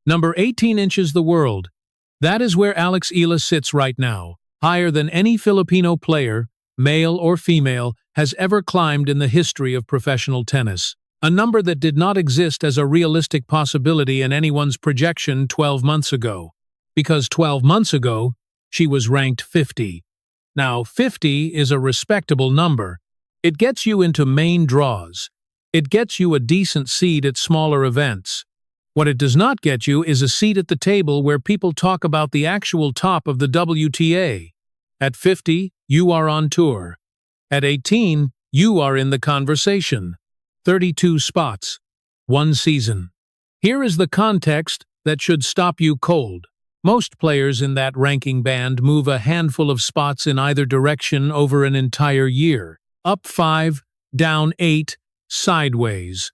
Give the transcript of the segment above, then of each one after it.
Number 18 inches the world. That is where Eala sits right now, higher than any Filipino player, male or female, has ever climbed in the history of professional tennis. A number that did not exist as a realistic possibility in anyone's projection 12 months ago. Because 12 months ago, she was ranked 50. Now, 50 is a respectable number. It gets you into main draws. It gets you a decent seat at smaller events. What it does not get you is a seat at the table where people talk about the actual top of the WTA. At 50, you are on tour. At 18, you are in the conversation. 32 spots. 1 season. Here is the context that should stop you cold. Most players in that ranking band move a handful of spots in either direction over an entire year. Up 5, down 8, sideways.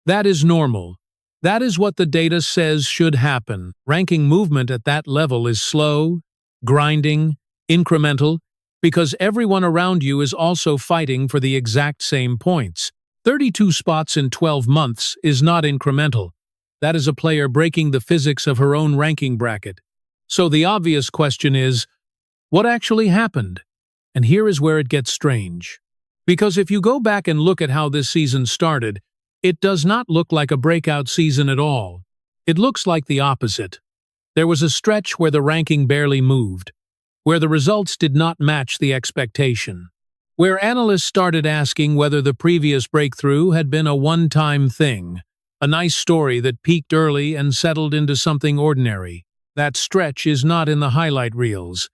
That is normal. That is what the data says should happen. Ranking movement at that level is slow, grinding, incremental, because everyone around you is also fighting for the exact same points. 32 spots in 12 months is not incremental. That is a player breaking the physics of her own ranking bracket. So the obvious question is, what actually happened? And here is where it gets strange. Because if you go back and look at how this season started, it does not look like a breakout season at all. It looks like the opposite. There was a stretch where the ranking barely moved, where the results did not match the expectation, where analysts started asking whether the previous breakthrough had been a one-time thing, a nice story that peaked early and settled into something ordinary. That stretch is not in the highlight reels.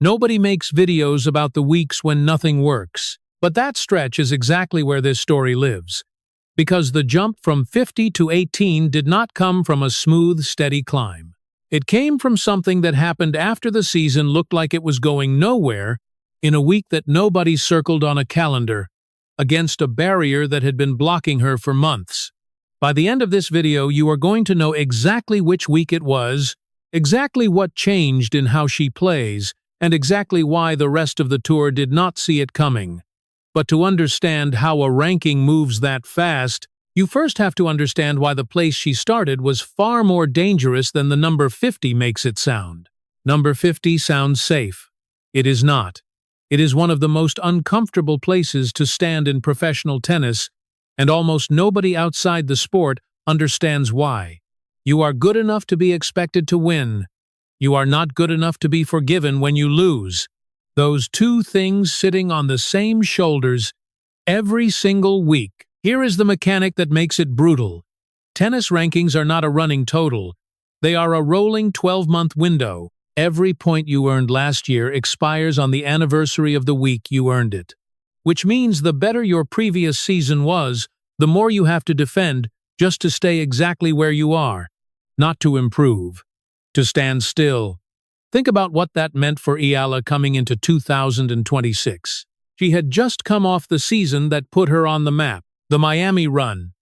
Nobody makes videos about the weeks when nothing works, but that stretch is exactly where this story lives. Because the jump from 50 to 18 did not come from a smooth, steady climb. It came from something that happened after the season looked like it was going nowhere, in a week that nobody circled on a calendar, against a barrier that had been blocking her for months. By the end of this video, you are going to know exactly which week it was, exactly what changed in how she plays, and exactly why the rest of the tour did not see it coming. But to understand how a ranking moves that fast, you first have to understand why the place she started was far more dangerous than the number 50 makes it sound. Number 50 sounds safe. It is not. It is one of the most uncomfortable places to stand in professional tennis, and almost nobody outside the sport understands why. You are good enough to be expected to win. You are not good enough to be forgiven when you lose. Those two things sitting on the same shoulders every single week. Here is the mechanic that makes it brutal. Tennis rankings are not a running total. They are a rolling 12-month window. Every point you earned last year expires on the anniversary of the week you earned it. Which means the better your previous season was, the more you have to defend just to stay exactly where you are. Not to improve. To stand still. Think about what that meant for Eala coming into 2026. She had just come off the season that put her on the map, the Miami run.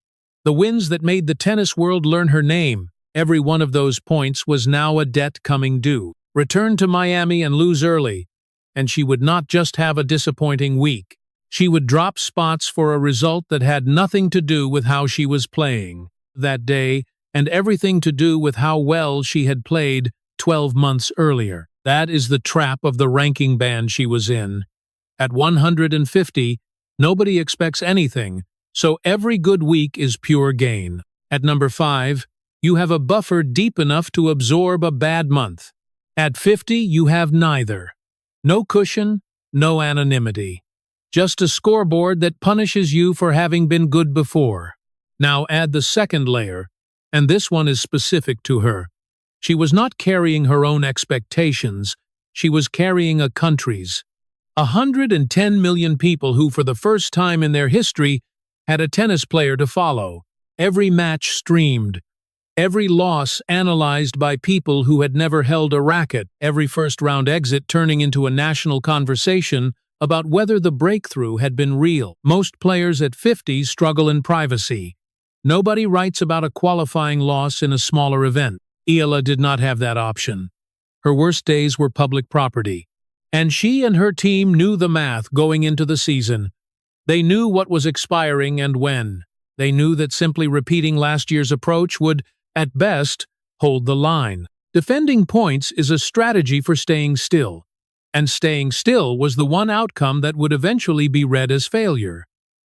The wins that made the tennis world learn her name. Every one of those points was now a debt coming due. Return to Miami and lose early, and she would not just have a disappointing week. She would drop spots for a result that had nothing to do with how she was playing that day, and everything to do with how well she had played 12 months earlier. That is the trap of the ranking band she was in. At 150, nobody expects anything, so every good week is pure gain. At number 5, you have a buffer deep enough to absorb a bad month. At 50, you have neither. No cushion, no anonymity. Just a scoreboard that punishes you for having been good before. Now add the second layer, and this one is specific to her. She was not carrying her own expectations, she was carrying a country's. 110 million people who, for the first time in their history, had a tennis player to follow. Every match streamed. Every loss analyzed by people who had never held a racket. Every first-round exit turning into a national conversation about whether the breakthrough had been real. Most players at 50 struggle in privacy. Nobody writes about a qualifying loss in a smaller event. Eala did not have that option. Her worst days were public property. And she and her team knew the math going into the season. They knew what was expiring and when. They knew that simply repeating last year's approach would, at best, hold the line. Defending points is a strategy for staying still. And staying still was the one outcome that would eventually be read as failure.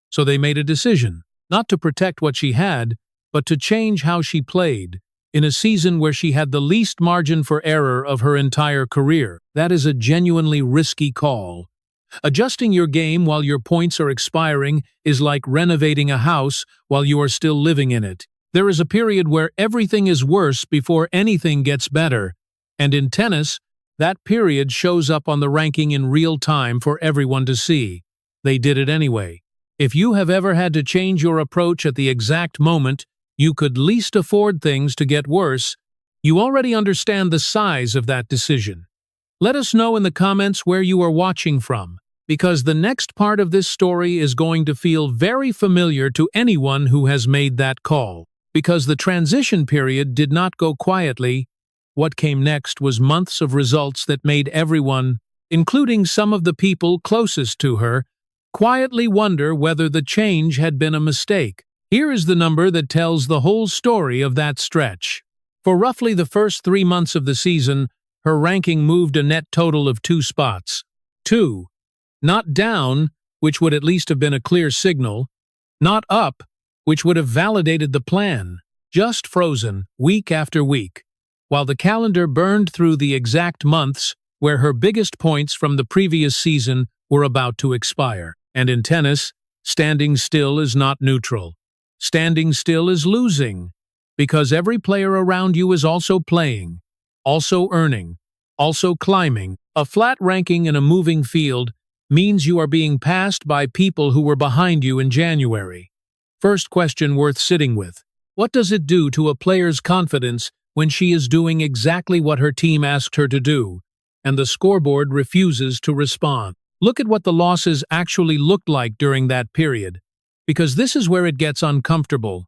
So they made a decision, not to protect what she had, but to change how she played, in a season where she had the least margin for error of her entire career. That is a genuinely risky call. Adjusting your game while your points are expiring is like renovating a house while you are still living in it. There is a period where everything is worse before anything gets better, and in tennis, that period shows up on the ranking in real time for everyone to see. They did it anyway. If you have ever had to change your approach at the exact moment you could least afford things to get worse, you already understand the size of that decision. Let us know in the comments where you are watching from, because the next part of this story is going to feel very familiar to anyone who has made that call. Because the transition period did not go quietly, what came next was months of results that made everyone, including some of the people closest to her, quietly wonder whether the change had been a mistake. Here is the number that tells the whole story of that stretch. For roughly the first 3 months of the season, her ranking moved a net total of 2 spots. 2. Not down, which would at least have been a clear signal. Not up, which would have validated the plan. Just frozen, week after week, while the calendar burned through the exact months where her biggest points from the previous season were about to expire. And in tennis, standing still is not neutral. Standing still is losing, because every player around you is also playing, also earning, also climbing. A flat ranking in a moving field means you are being passed by people who were behind you in January. First question worth sitting with. What does it do to a player's confidence when she is doing exactly what her team asked her to do, and the scoreboard refuses to respond? Look at what the losses actually looked like during that period, because this is where it gets uncomfortable.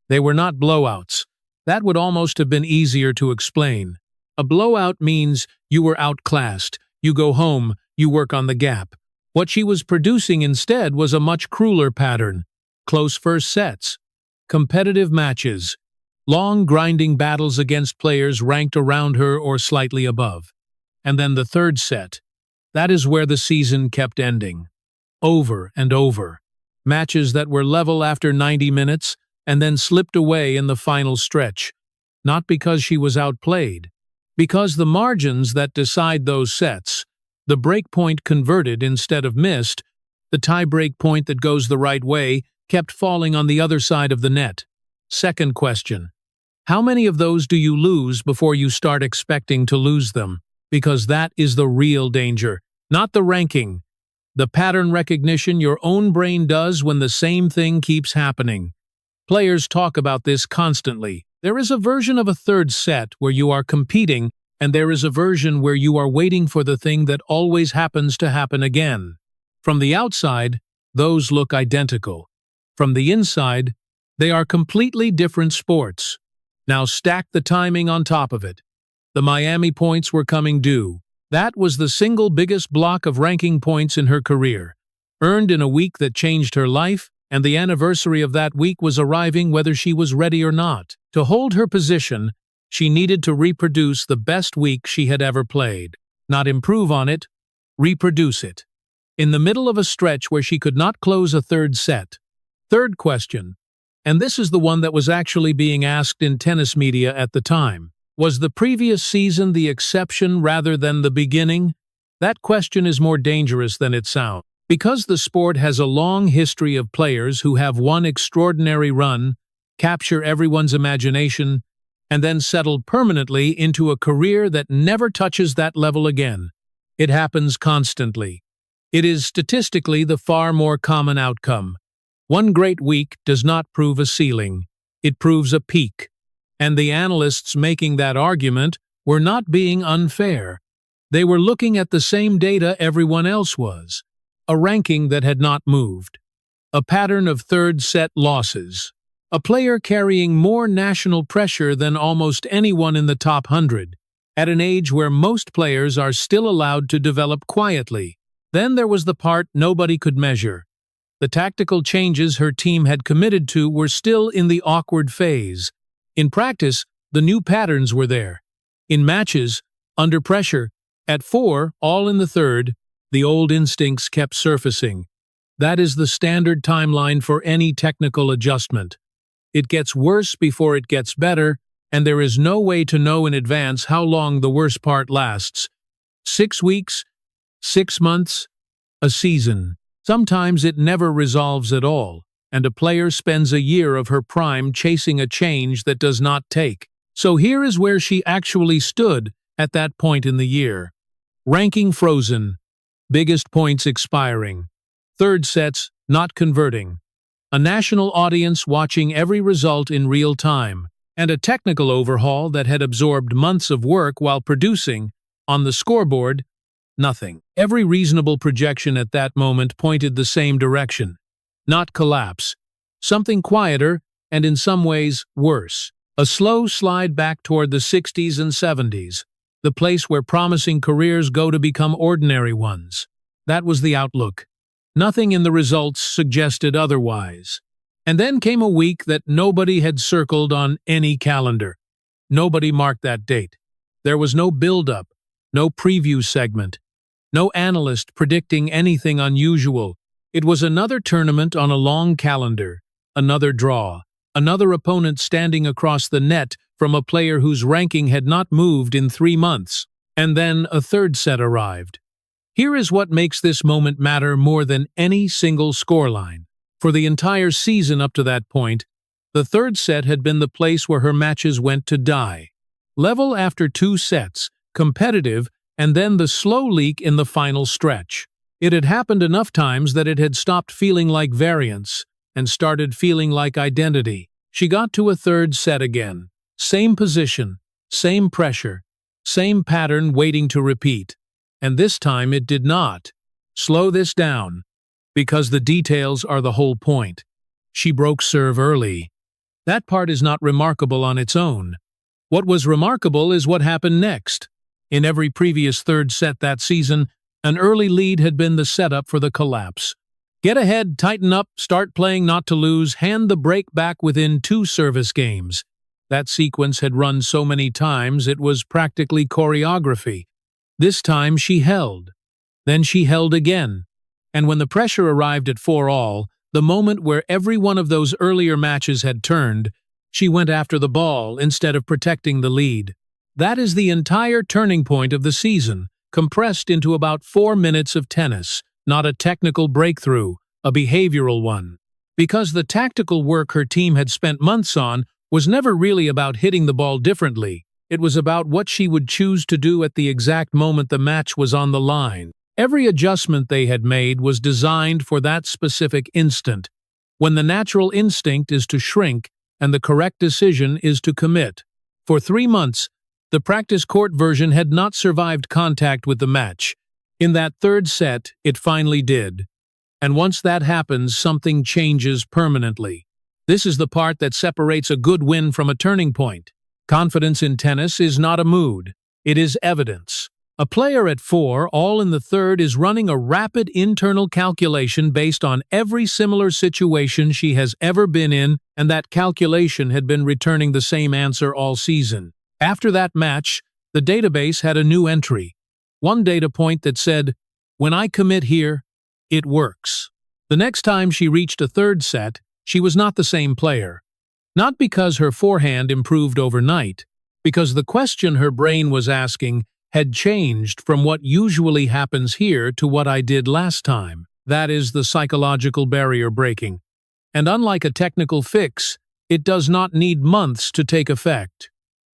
They were not blowouts. That would almost have been easier to explain. A blowout means you were outclassed, you go home, you work on the gap. What she was producing instead was a much crueler pattern. Close first sets, competitive matches, long grinding battles against players ranked around her or slightly above. And then the third set. That is where the season kept ending. Over and over. Matches that were level after 90 minutes and then slipped away in the final stretch. Not because she was outplayed. Because the margins that decide those sets, the break point converted instead of missed, the tie-break point that goes the right way, kept falling on the other side of the net. Second question. How many of those do you lose before you start expecting to lose them? Because that is the real danger, not the ranking. The pattern recognition your own brain does when the same thing keeps happening. Players talk about this constantly. There is a version of a third set where you are competing, and there is a version where you are waiting for the thing that always happens to happen again. From the outside, those look identical. From the inside, they are completely different sports. Now stack the timing on top of it. The Miami points were coming due. That was the single biggest block of ranking points in her career, earned in a week that changed her life, and the anniversary of that week was arriving whether she was ready or not. To hold her position, she needed to reproduce the best week she had ever played. Not improve on it, reproduce it. In the middle of a stretch where she could not close a third set. Third question, and this is the one that was actually being asked in tennis media at the time. Was the previous season the exception rather than the beginning? That question is more dangerous than it sounds. Because the sport has a long history of players who have one extraordinary run, capture everyone's imagination, and then settle permanently into a career that never touches that level again. It happens constantly. It is statistically the far more common outcome. One great week does not prove a ceiling. It proves a peak. And the analysts making that argument were not being unfair. They were looking at the same data everyone else was. A ranking that had not moved. A pattern of third-set losses. A player carrying more national pressure than almost anyone in the top 100, at an age where most players are still allowed to develop quietly. Then there was the part nobody could measure. The tactical changes her team had committed to were still in the awkward phase. In practice, The new patterns were there. In matches, under pressure, at 4, all in the third, the old instincts kept surfacing. That is the standard timeline for any technical adjustment. It gets worse before it gets better, and there is no way to know in advance how long the worst part lasts. 6 weeks, 6 months, a season. Sometimes it never resolves at all, and a player spends a year of her prime chasing a change that does not take. So here is where she actually stood at that point in the year. Ranking frozen. Biggest points expiring. Third sets not converting. A national audience watching every result in real time. And a technical overhaul that had absorbed months of work while producing, on the scoreboard, nothing. Every reasonable projection at that moment pointed the same direction. Not collapse. Something quieter, and in some ways, worse. A slow slide back toward the 60s and 70s. The place where promising careers go to become ordinary ones. That was the outlook. Nothing in the results suggested otherwise. And then came a week that nobody had circled on any calendar. Nobody marked that date. There was no build-up, no preview segment, no analyst predicting anything unusual. It was another tournament on a long calendar, another draw, another opponent standing across the net from a player whose ranking had not moved in 3 months. And then a third set arrived. Here is what makes this moment matter more than any single scoreline. For the entire season up to that point, the third set had been the place where her matches went to die. Level after 2 sets, competitive, and then the slow leak in the final stretch. It had happened enough times that it had stopped feeling like variance and started feeling like identity. She got to a third set again. Same position, same pressure, same pattern waiting to repeat. And this time it did not. Slow this down, because the details are the whole point. She broke serve early. That part is not remarkable on its own. What was remarkable is what happened next. In every previous third set that season, an early lead had been the setup for the collapse. Get ahead, tighten up, start playing not to lose, hand the break back within 2 service games. That sequence had run so many times it was practically choreography. This time she held. Then she held again. And when the pressure arrived at 4-all, the moment where every one of those earlier matches had turned, she went after the ball instead of protecting the lead. That is the entire turning point of the season, compressed into about 4 minutes of tennis, not a technical breakthrough, a behavioral one. Because the tactical work her team had spent months on was never really about hitting the ball differently. It was about what she would choose to do at the exact moment the match was on the line. Every adjustment they had made was designed for that specific instant, when the natural instinct is to shrink and the correct decision is to commit. For 3 months, the practice court version had not survived contact with the match. In that third set, it finally did. And once that happens, something changes permanently. This is the part that separates a good win from a turning point. Confidence in tennis is not a mood. It is evidence. A player at 4, all in the third, is running a rapid internal calculation based on every similar situation she has ever been in, and that calculation had been returning the same answer all season. After that match, the database had a new entry. One data point that said, "When I commit here, it works." The next time she reached a third set, she was not the same player. Not because her forehand improved overnight, because the question her brain was asking had changed from what usually happens here to what I did last time. That is the psychological barrier breaking. And unlike a technical fix, it does not need months to take effect.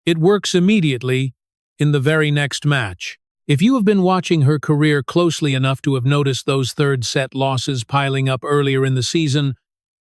It works immediately, in the very next match. If you have been watching her career closely enough to have noticed those third set losses piling up earlier in the season,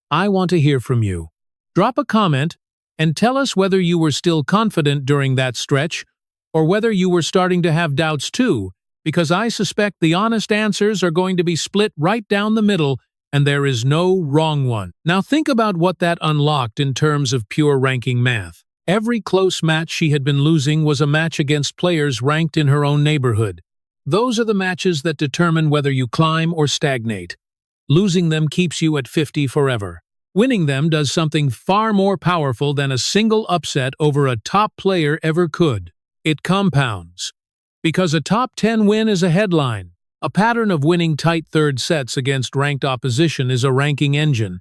I want to hear from you. Drop a comment and tell us whether you were still confident during that stretch or whether you were starting to have doubts too, because I suspect the honest answers are going to be split right down the middle and there is no wrong one. Now think about what that unlocked in terms of pure ranking math. Every close match she had been losing was a match against players ranked in her own neighborhood. Those are the matches that determine whether you climb or stagnate. Losing them keeps you at 50 forever. Winning them does something far more powerful than a single upset over a top player ever could. It compounds. Because a top 10 win is a headline, a pattern of winning tight third sets against ranked opposition is a ranking engine.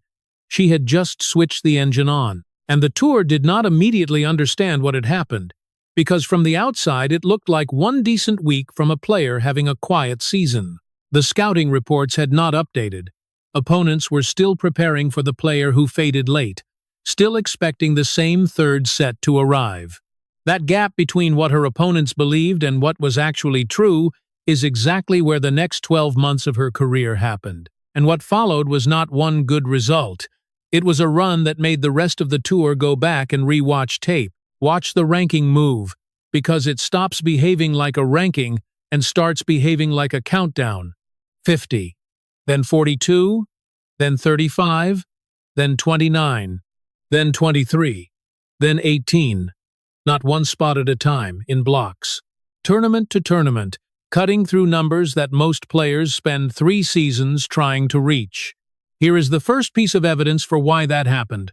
She had just switched the engine on, and the tour did not immediately understand what had happened, because from the outside it looked like one decent week from a player having a quiet season. The scouting reports had not updated. Opponents were still preparing for the player who faded late, still expecting the same third set to arrive. That gap between what her opponents believed and what was actually true is exactly where the next 12 months of her career happened. And what followed was not one good result. It was a run that made the rest of the tour go back and re-watch tape, watch the ranking move, because it stops behaving like a ranking and starts behaving like a countdown. 50, then 42, then 35, then 29, then 23, then 18. Not one spot at a time, in blocks. Tournament to tournament, cutting through numbers that most players spend 3 seasons trying to reach. Here is the first piece of evidence for why that happened.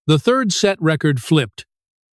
The third set record flipped.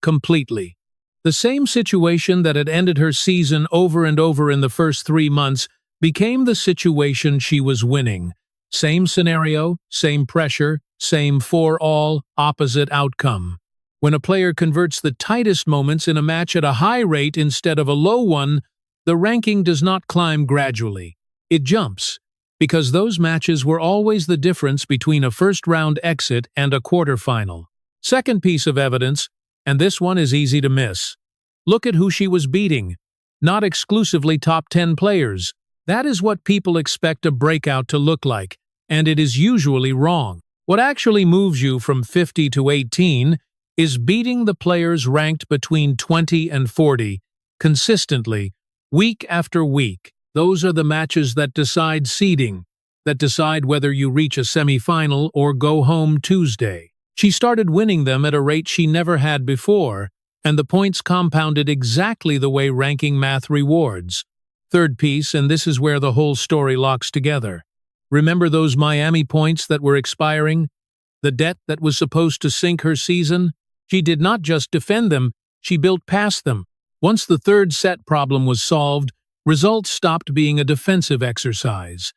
Completely. The same situation that had ended her season over and over in the first 3 months became the situation she was winning. Same scenario, same pressure, same for-all, opposite outcome. When a player converts the tightest moments in a match at a high rate instead of a low one, the ranking does not climb gradually. It jumps, because those matches were always the difference between a first-round exit and a quarterfinal. Second piece of evidence, and this one is easy to miss. Look at who she was beating. Not exclusively top 10 players. That is what people expect a breakout to look like, and it is usually wrong. What actually moves you from 50 to 18 is beating the players ranked between 20 and 40, consistently, week after week. Those are the matches that decide seeding, that decide whether you reach a semifinal or go home Tuesday. She started winning them at a rate she never had before, and the points compounded exactly the way ranking math rewards. Third piece, and this is where the whole story locks together. Remember those Miami points that were expiring? The debt that was supposed to sink her season? She did not just defend them, she built past them. Once the third set problem was solved, results stopped being a defensive exercise.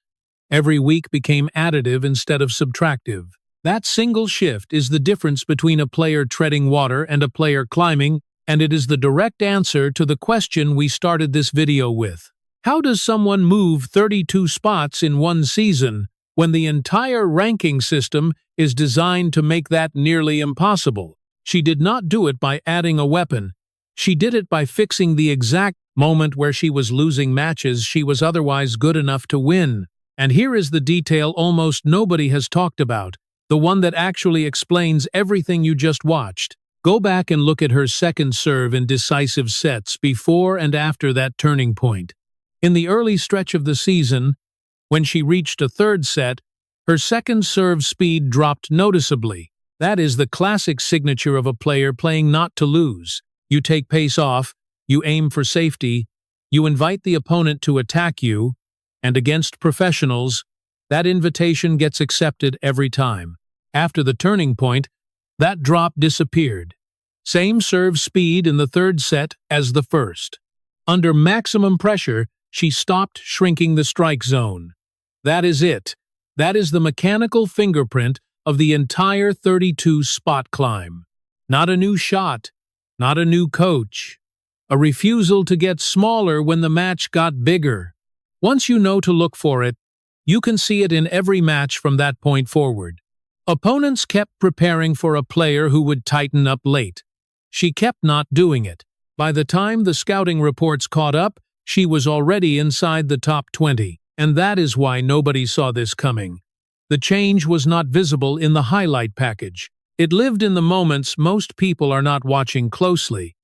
Every week became additive instead of subtractive. That single shift is the difference between a player treading water and a player climbing, and it is the direct answer to the question we started this video with. How does someone move 32 spots in one season when the entire ranking system is designed to make that nearly impossible? She did not do it by adding a weapon. She did it by fixing the exact moment where she was losing matches she was otherwise good enough to win. And here is the detail almost nobody has talked about, the one that actually explains everything you just watched. Go back and look at her second serve in decisive sets before and after that turning point. In the early stretch of the season, when she reached a third set, her second serve speed dropped noticeably. That is the classic signature of a player playing not to lose. You take pace off, you aim for safety, you invite the opponent to attack you, and against professionals, that invitation gets accepted every time. After the turning point, that drop disappeared. Same serve speed in the third set as the first. Under maximum pressure, she stopped shrinking the strike zone. That is it. That is the mechanical fingerprint of the entire 32-spot climb. Not a new shot, not a new coach. A refusal to get smaller when the match got bigger. Once you know to look for it, you can see it in every match from that point forward. Opponents kept preparing for a player who would tighten up late. She kept not doing it. By the time the scouting reports caught up, she was already inside the top 20, and that is why nobody saw this coming. The change was not visible in the highlight package. It lived in the moments most people are not watching closely.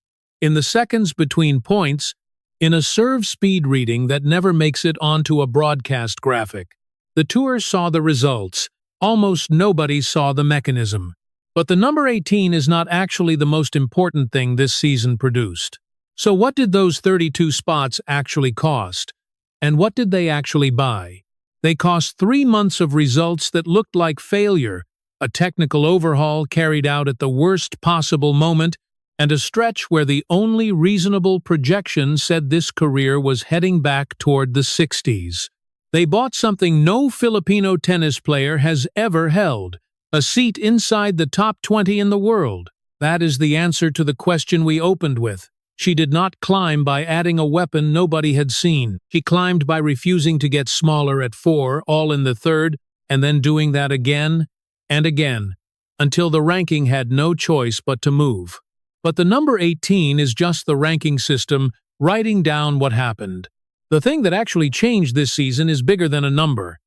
In the seconds between points, in a serve speed reading that never makes it onto a broadcast graphic. The tour saw the results. Almost nobody saw the mechanism. But the number 18 is not actually the most important thing this season produced. So what did those 32 spots actually cost? And what did they actually buy? They cost 3 months of results that looked like failure, a technical overhaul carried out at the worst possible moment, and a stretch where the only reasonable projection said this career was heading back toward the 60s. They bought something no Filipino tennis player has ever held, a seat inside the top 20 in the world. That is the answer to the question we opened with. She did not climb by adding a weapon nobody had seen. She climbed by refusing to get smaller at 4, all in the third, and then doing that again and again, until the ranking had no choice but to move. But the number 18 is just the ranking system writing down what happened. The thing that actually changed this season is bigger than a number.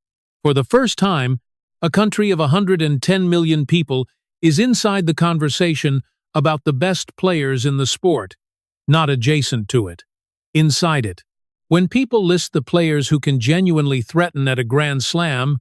For the first time, a country of 110 million people is inside the conversation about the best players in the sport, not adjacent to it, inside it. When people list the players who can genuinely threaten at a Grand Slam,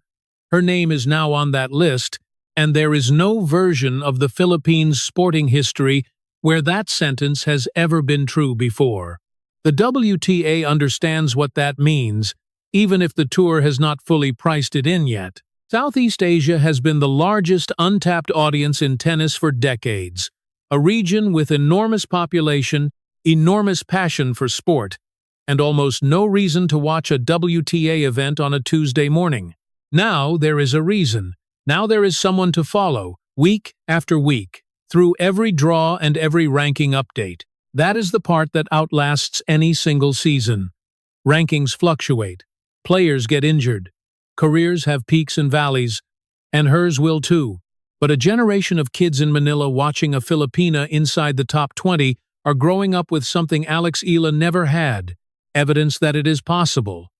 her name is now on that list, and there is no version of the Philippines' sporting history where that sentence has ever been true before. The WTA understands what that means, even if the tour has not fully priced it in yet. Southeast Asia has been the largest untapped audience in tennis for decades, a region with enormous population, enormous passion for sport, and almost no reason to watch a WTA event on a Tuesday morning. Now there is a reason. Now there is someone to follow, week after week, through every draw and every ranking update. That is the part that outlasts any single season. Rankings fluctuate. Players get injured. Careers have peaks and valleys, and hers will too. But a generation of kids in Manila watching a Filipina inside the top 20 are growing up with something Eala never had, evidence that it is possible.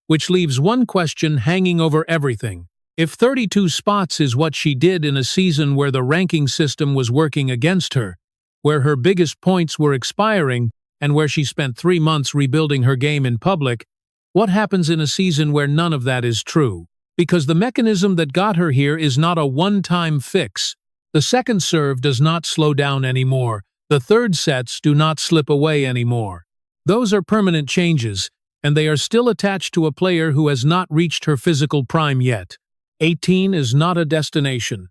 Which leaves one question hanging over everything. If 32 spots is what she did in a season where the ranking system was working against her, where her biggest points were expiring, and where she spent 3 months rebuilding her game in public, what happens in a season where none of that is true? Because the mechanism that got her here is not a one-time fix. The second serve does not slow down anymore. The third sets do not slip away anymore. Those are permanent changes, and they are still attached to a player who has not reached her physical prime yet. 18 is not a destination.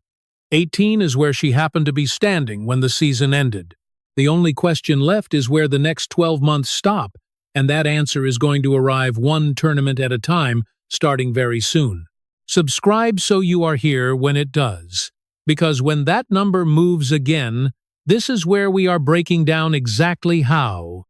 18 is where she happened to be standing when the season ended. The only question left is where the next 12 months stop, and that answer is going to arrive one tournament at a time, starting very soon. Subscribe so you are here when it does, because when that number moves again, this is where we are breaking down exactly how